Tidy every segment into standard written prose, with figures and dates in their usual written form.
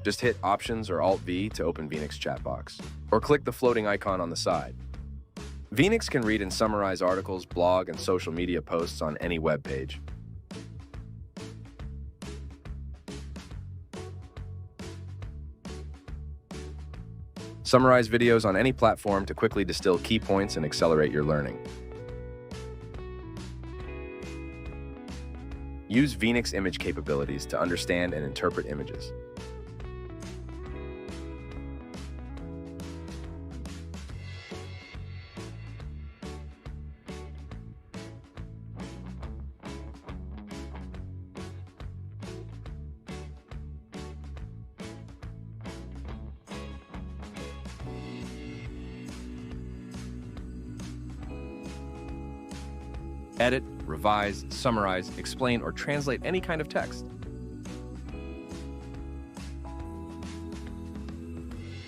Just hit Options or Alt-V to open Viinyx chat box, or click the floating icon on the side. Viinyx can read and summarize articles, blog, and social media posts on any web page. Summarize videos on any platform to quickly distill key points and accelerate your learning. Use Viinyx image capabilities to understand and interpret images. Edit, revise, summarize, explain, or translate any kind of text.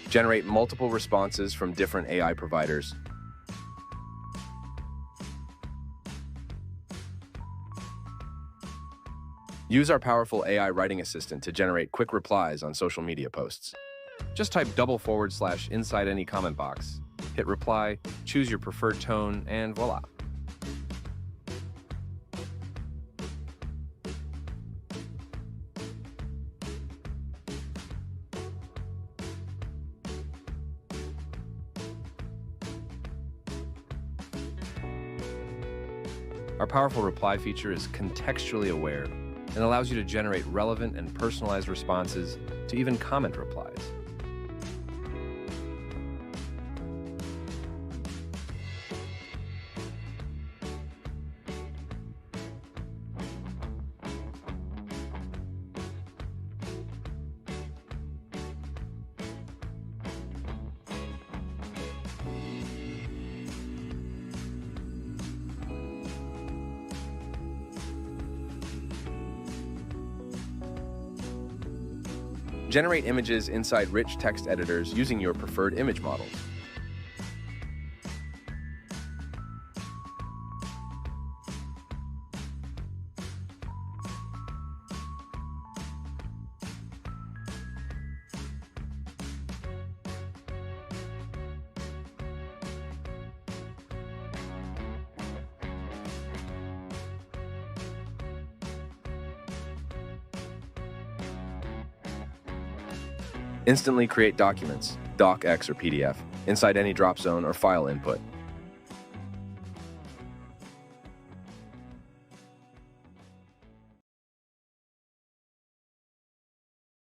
Generate multiple responses from different AI providers. Use our powerful AI writing assistant to generate quick replies on social media posts. Just type // inside any comment box, hit reply, choose your preferred tone, and voila. Our powerful reply feature is contextually aware and allows you to generate relevant and personalized responses to even comment replies. Generate images inside rich text editors using your preferred image models. Instantly create documents, docx or PDF, inside any drop zone or file input.